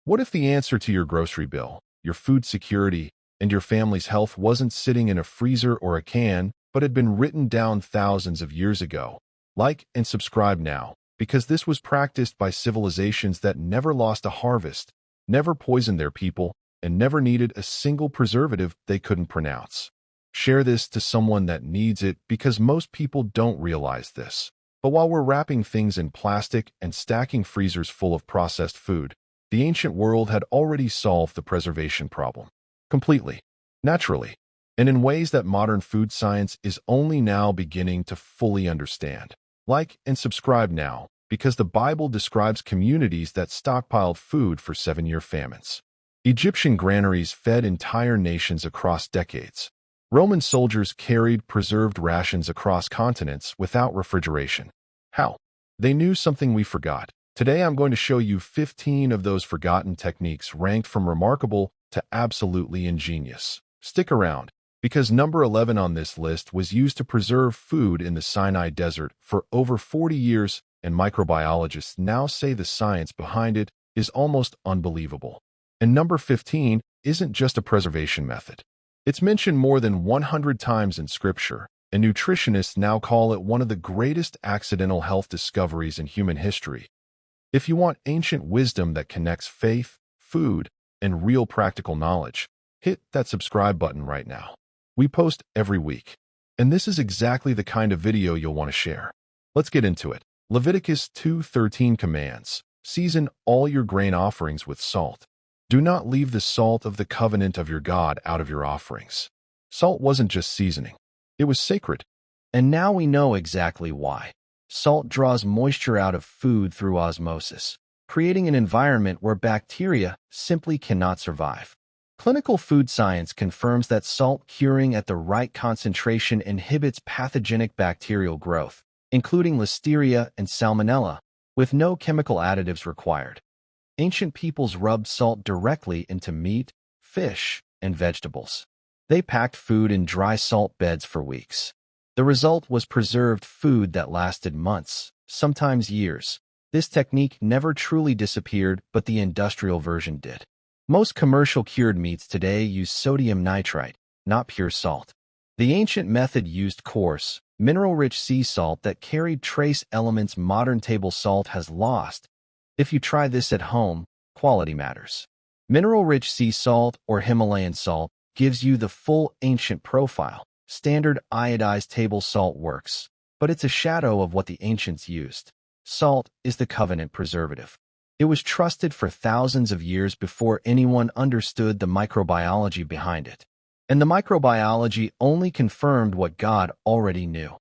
What if the answer to your grocery bill, your food security, and your family's health wasn't sitting in a freezer or a can, but had been written down thousands of years ago? Like and subscribe now, because this was practiced by civilizations that never lost a harvest, never poisoned their people, and never needed a single preservative they couldn't pronounce. Share this to someone that needs it because most people don't realize this. But while we're wrapping things in plastic and stacking freezers full of processed food, the ancient world had already solved the preservation problem. Completely, naturally, and in ways that modern food science is only now beginning to fully understand. Like and subscribe now, because the Bible describes communities that stockpiled food for 7-year famines. Egyptian granaries fed entire nations across decades. Roman soldiers carried preserved rations across continents without refrigeration. How? They knew something we forgot. Today I'm going to show you 15 of those forgotten techniques ranked from remarkable to absolutely ingenious. Stick around, because number 11 on this list was used to preserve food in the Sinai Desert for over 40 years, and microbiologists now say the science behind it is almost unbelievable. And number 15 isn't just a preservation method. It's mentioned more than 100 times in Scripture, and nutritionists now call it one of the greatest accidental health discoveries in human history. If you want ancient wisdom that connects faith, food, and real practical knowledge, hit that subscribe button right now. We post every week, and this is exactly the kind of video you'll want to share. Let's get into it. Leviticus 2:13 commands, season all your grain offerings with salt. Do not leave the salt of the covenant of your God out of your offerings. Salt wasn't just seasoning. It was sacred. And now we know exactly why. Salt draws moisture out of food through osmosis, creating an environment where bacteria simply cannot survive. Clinical food science confirms that salt curing at the right concentration inhibits pathogenic bacterial growth, including Listeria and Salmonella, with no chemical additives required. Ancient peoples rubbed salt directly into meat, fish, and vegetables. They packed food in dry salt beds for weeks. The result was preserved food that lasted months, sometimes years. This technique never truly disappeared, but the industrial version did. Most commercial cured meats today use sodium nitrite, not pure salt. The ancient method used coarse, mineral-rich sea salt that carried trace elements modern table salt has lost. If you try this at home, quality matters. Mineral-rich sea salt or Himalayan salt gives you the full ancient profile. Standard iodized table salt works, but it's a shadow of what the ancients used. Salt is the covenant preservative. It was trusted for thousands of years before anyone understood the microbiology behind it. And the microbiology only confirmed what God already knew.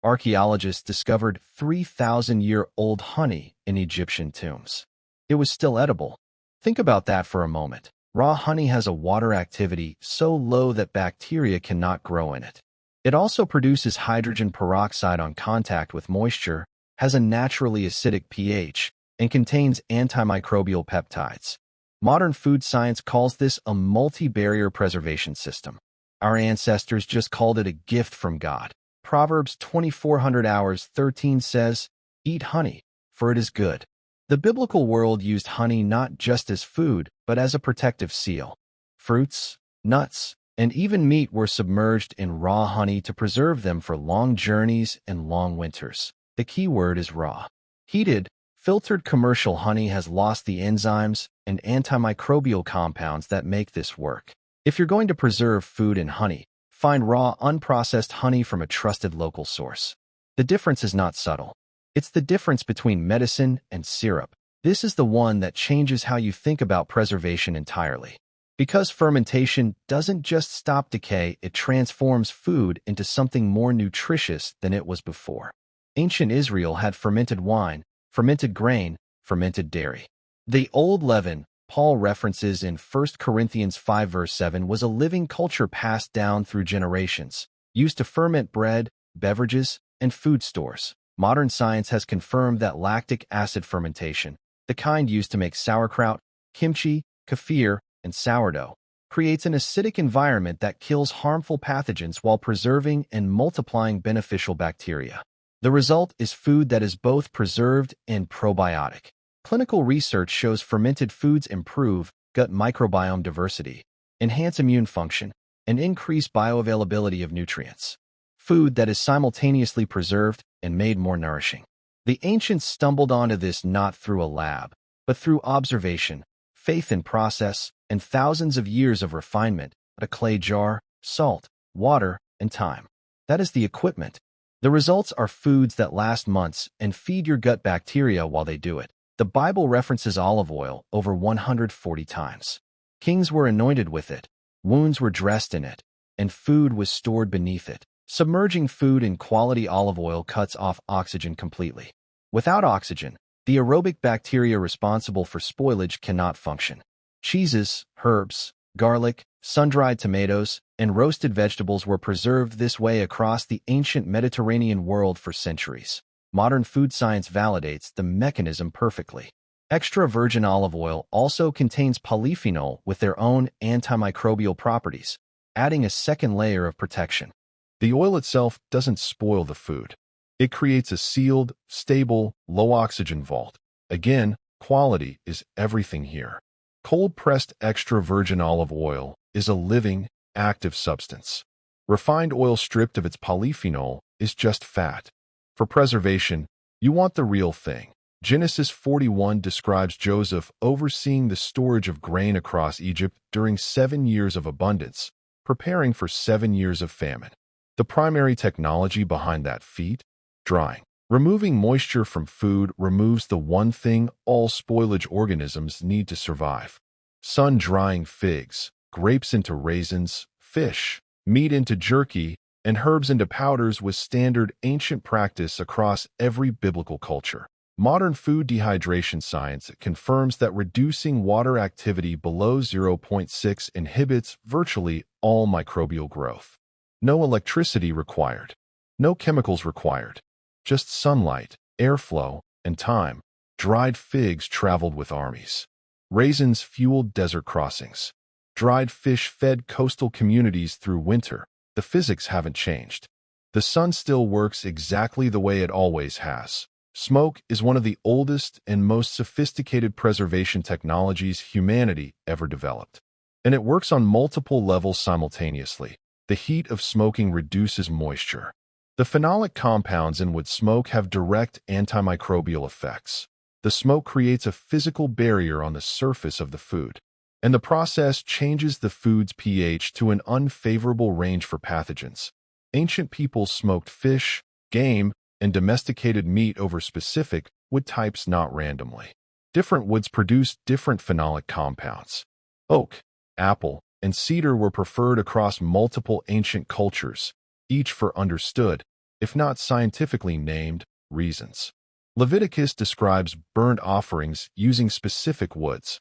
Archaeologists discovered 3,000-year-old honey in Egyptian tombs. It was still edible. Think about that for a moment. Raw honey has a water activity so low that bacteria cannot grow in it. It also produces hydrogen peroxide on contact with moisture, has a naturally acidic pH, and contains antimicrobial peptides. Modern food science calls this a multi-barrier preservation system. Our ancestors just called it a gift from God. Proverbs 24:13 says, "Eat honey, for it is good." The biblical world used honey not just as food, but as a protective seal. Fruits, nuts, and even meat were submerged in raw honey to preserve them for long journeys and long winters. The key word is raw. Heated, filtered commercial honey has lost the enzymes and antimicrobial compounds that make this work. If you're going to preserve food in honey, find raw, unprocessed honey from a trusted local source. The difference is not subtle. It's the difference between medicine and syrup. This is the one that changes how you think about preservation entirely. Because fermentation doesn't just stop decay, it transforms food into something more nutritious than it was before. Ancient Israel had fermented wine, fermented grain, fermented dairy. The old leaven, Paul references in 1 Corinthians 5 verse 7, was a living culture passed down through generations, used to ferment bread, beverages, and food stores. Modern science has confirmed that lactic acid fermentation, the kind used to make sauerkraut, kimchi, kefir, and sourdough, creates an acidic environment that kills harmful pathogens while preserving and multiplying beneficial bacteria. The result is food that is both preserved and probiotic. Clinical research shows fermented foods improve gut microbiome diversity, enhance immune function, and increase bioavailability of nutrients. Food that is simultaneously preserved and made more nourishing. The ancients stumbled onto this not through a lab, but through observation, faith in process, and thousands of years of refinement, a clay jar, salt, water, and time. That is the equipment. The results are foods that last months and feed your gut bacteria while they do it. The Bible references olive oil over 140 times. Kings were anointed with it, wounds were dressed in it, and food was stored beneath it. Submerging food in quality olive oil cuts off oxygen completely. Without oxygen, the aerobic bacteria responsible for spoilage cannot function. Cheeses, herbs, garlic, sun-dried tomatoes, and roasted vegetables were preserved this way across the ancient Mediterranean world for centuries. Modern food science validates the mechanism perfectly. Extra virgin olive oil also contains polyphenol with their own antimicrobial properties, adding a second layer of protection. The oil itself doesn't spoil the food. It creates a sealed, stable, low-oxygen vault. Again, quality is everything here. Cold-pressed extra virgin olive oil is a living, active substance. Refined oil stripped of its polyphenol is just fat. For preservation, you want the real thing. Genesis 41 describes Joseph overseeing the storage of grain across Egypt during 7 years of abundance, preparing for 7 years of famine. The primary technology behind that feat? Drying. Removing moisture from food removes the one thing all spoilage organisms need to survive. Sun-drying figs, grapes into raisins, fish, meat into jerky, and herbs into powders was standard ancient practice across every biblical culture. Modern food dehydration science confirms that reducing water activity below 0.6 inhibits virtually all microbial growth. No electricity required. No chemicals required. Just sunlight, airflow, and time. Dried figs traveled with armies. Raisins fueled desert crossings. Dried fish fed coastal communities through winter. The physics haven't changed. The sun still works exactly the way it always has. Smoke is one of the oldest and most sophisticated preservation technologies humanity ever developed. And it works on multiple levels simultaneously. The heat of smoking reduces moisture. The phenolic compounds in wood smoke have direct antimicrobial effects. The smoke creates a physical barrier on the surface of the food, and the process changes the food's pH to an unfavorable range for pathogens. Ancient peoples smoked fish, game, and domesticated meat over specific wood types not randomly. Different woods produce different phenolic compounds. Oak, apple, and cedar were preferred across multiple ancient cultures, each for understood, if not scientifically named, reasons. Leviticus describes burnt offerings using specific woods.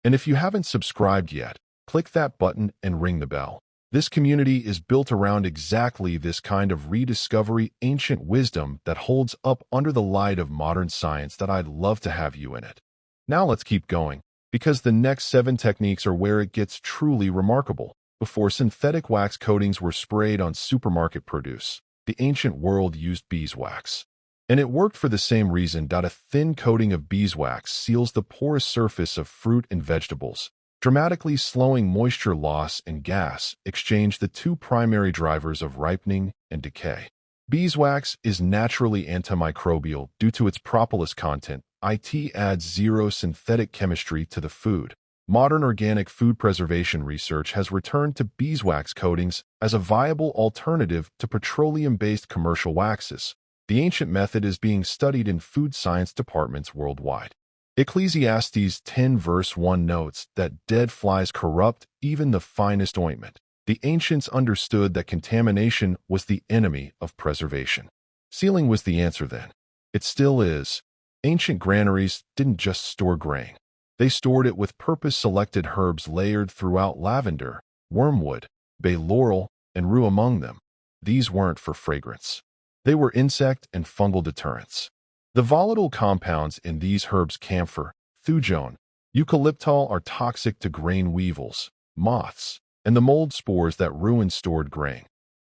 And if you haven't subscribed yet, click that button and ring the bell. This community is built around exactly this kind of rediscovery ancient wisdom that holds up under the light of modern science that I'd love to have you in it. Now let's keep going, because the next 7 techniques are where it gets truly remarkable. Before synthetic wax coatings were sprayed on supermarket produce, the ancient world used beeswax. And it worked for the same reason. A thin coating of beeswax seals the porous surface of fruit and vegetables, dramatically slowing moisture loss and gas exchange, the two primary drivers of ripening and decay. Beeswax is naturally antimicrobial due to its propolis content. It adds zero synthetic chemistry to the food. Modern organic food preservation research has returned to beeswax coatings as a viable alternative to petroleum-based commercial waxes. The ancient method is being studied in food science departments worldwide. Ecclesiastes 10 verse 1 notes that dead flies corrupt even the finest ointment. The ancients understood that contamination was the enemy of preservation. Sealing was the answer then. It still is. Ancient granaries didn't just store grain. They stored it with purpose-selected herbs layered throughout, lavender, wormwood, bay laurel, and rue among them. These weren't for fragrance. They were insect and fungal deterrents. The volatile compounds in these herbs, camphor, thujone, eucalyptol, are toxic to grain weevils, moths, and the mold spores that ruin stored grain.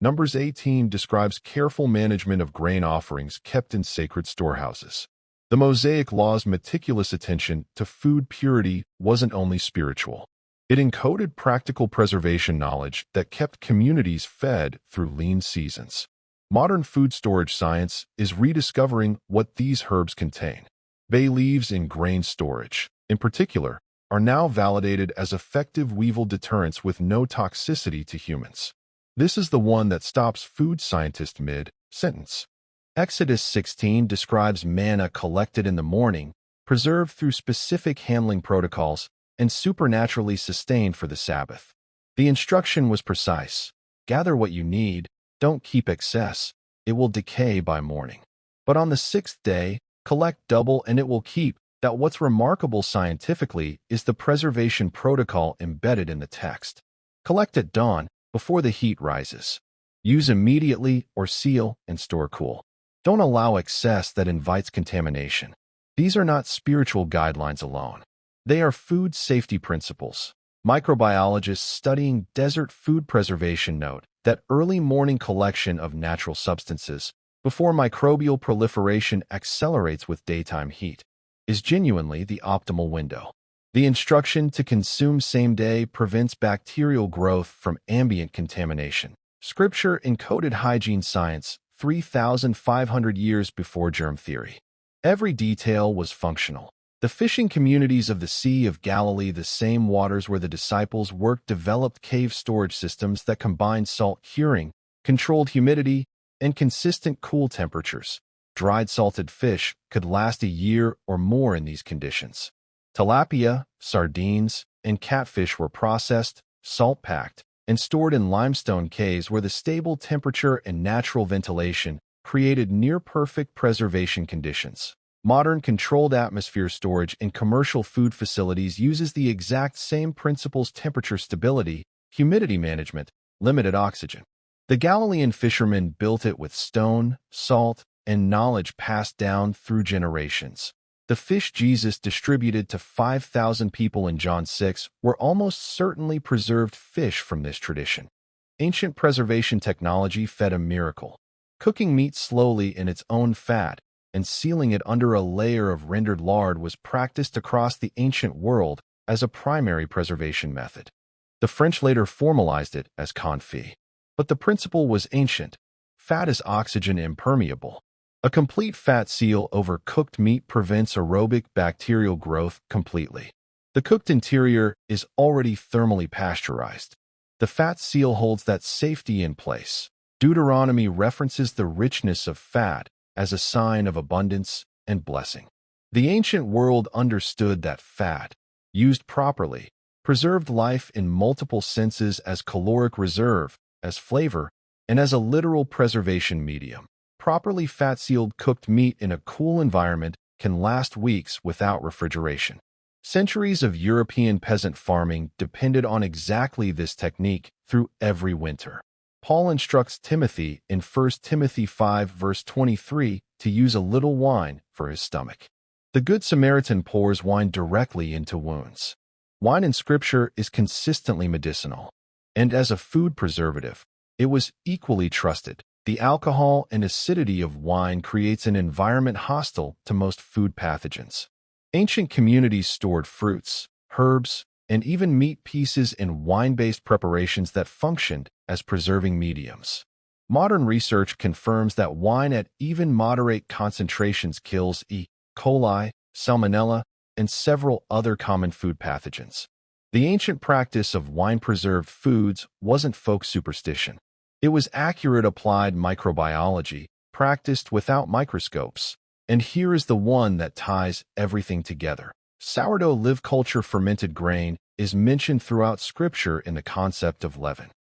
Numbers 18 describes careful management of grain offerings kept in sacred storehouses. The Mosaic Law's meticulous attention to food purity wasn't only spiritual. It encoded practical preservation knowledge that kept communities fed through lean seasons. Modern food storage science is rediscovering what these herbs contain. Bay leaves in grain storage, in particular, are now validated as effective weevil deterrents with no toxicity to humans. This is the one that stops food scientists mid-sentence. Exodus 16 describes manna collected in the morning, preserved through specific handling protocols, and supernaturally sustained for the Sabbath. The instruction was precise. Gather what you need, don't keep excess. It will decay by morning. But on the sixth day, collect double and it will keep. That what's remarkable scientifically is the preservation protocol embedded in the text. Collect at dawn, before the heat rises. Use immediately or seal and store cool. Don't allow excess that invites contamination. These are not spiritual guidelines alone. They are food safety principles. Microbiologists studying desert food preservation note that early morning collection of natural substances before microbial proliferation accelerates with daytime heat is genuinely the optimal window. The instruction to consume same day prevents bacterial growth from ambient contamination. Scripture encoded hygiene science 3,500 years before germ theory. Every detail was functional. The fishing communities of the Sea of Galilee, the same waters where the disciples worked, developed cave storage systems that combined salt curing, controlled humidity, and consistent cool temperatures. Dried salted fish could last a year or more in these conditions. Tilapia, sardines, and catfish were processed, salt-packed, and stored in limestone caves where the stable temperature and natural ventilation created near-perfect preservation conditions. Modern controlled atmosphere storage in commercial food facilities uses the exact same principles: temperature stability, humidity management, limited oxygen. The Galilean fishermen built it with stone, salt, and knowledge passed down through generations. The fish Jesus distributed to 5,000 people in John 6 were almost certainly preserved fish from this tradition. Ancient preservation technology fed a miracle. Cooking meat slowly in its own fat and sealing it under a layer of rendered lard was practiced across the ancient world as a primary preservation method. The French later formalized it as confit. But the principle was ancient. Fat is oxygen impermeable. A complete fat seal over cooked meat prevents aerobic bacterial growth completely. The cooked interior is already thermally pasteurized. The fat seal holds that safety in place. Deuteronomy references the richness of fat as a sign of abundance and blessing. The ancient world understood that fat, used properly, preserved life in multiple senses: as caloric reserve, as flavor, and as a literal preservation medium. Properly fat-sealed cooked meat in a cool environment can last weeks without refrigeration. Centuries of European peasant farming depended on exactly this technique through every winter. Paul instructs Timothy in 1 Timothy 5 verse 23 to use a little wine for his stomach. The Good Samaritan pours wine directly into wounds. Wine in Scripture is consistently medicinal, and as a food preservative, it was equally trusted. The alcohol and acidity of wine creates an environment hostile to most food pathogens. Ancient communities stored fruits, herbs, and even meat pieces in wine-based preparations that functioned as preserving mediums. Modern research confirms that wine at even moderate concentrations kills E. coli, salmonella, and several other common food pathogens. The ancient practice of wine-preserved foods wasn't folk superstition. It was accurate applied microbiology, practiced without microscopes. And here is the one that ties everything together. Sourdough live culture. Fermented grain is mentioned throughout Scripture in the concept of leaven.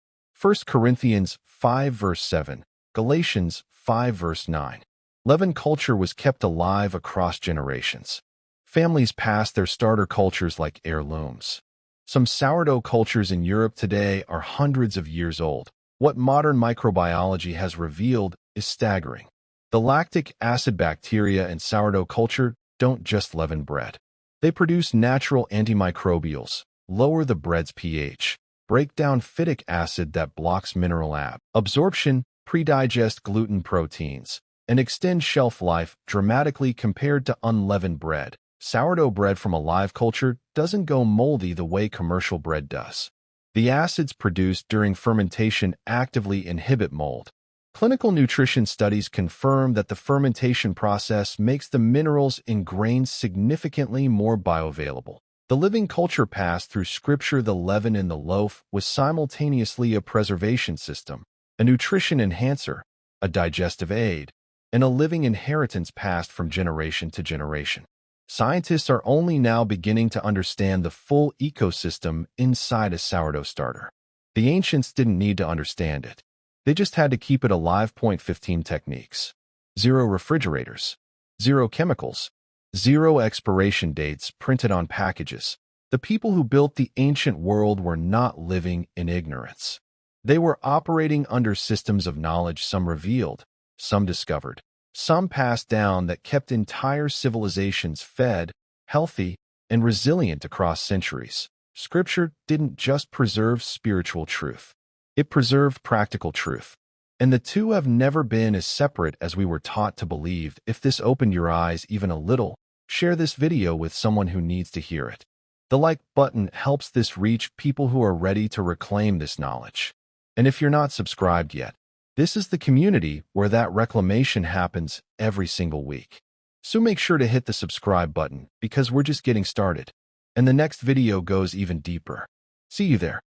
1 Corinthians 5 verse 7, Galatians 5 verse 9. Leaven culture was kept alive across generations. Families passed their starter cultures like heirlooms. Some sourdough cultures in Europe today are hundreds of years old. What modern microbiology has revealed is staggering. The lactic acid bacteria in sourdough culture don't just leaven bread. They produce natural antimicrobials, lower the bread's pH, break down phytic acid that blocks mineral absorption, predigest gluten proteins, and extend shelf life dramatically compared to unleavened bread. Sourdough bread from a live culture doesn't go moldy the way commercial bread does. The acids produced during fermentation actively inhibit mold. Clinical nutrition studies confirm that the fermentation process makes the minerals in grains significantly more bioavailable. The living culture passed through Scripture. The leaven in the loaf was simultaneously a preservation system, a nutrition enhancer, a digestive aid, and a living inheritance passed from generation to generation. Scientists are only now beginning to understand the full ecosystem inside a sourdough starter. The ancients didn't need to understand it. They just had to keep it alive. 15 techniques. 0 refrigerators. 0 chemicals. 0 expiration dates printed on packages. The people who built the ancient world were not living in ignorance. They were operating under systems of knowledge, some revealed, some discovered, some passed down, that kept entire civilizations fed, healthy, and resilient across centuries. Scripture didn't just preserve spiritual truth. It preserved practical truth. And the two have never been as separate as we were taught to believe. If this opened your eyes even a little, share this video with someone who needs to hear it. The like button helps this reach people who are ready to reclaim this knowledge. And if you're not subscribed yet, this is the community where that reclamation happens every single week. So make sure to hit the subscribe button, because we're just getting started. And the next video goes even deeper. See you there.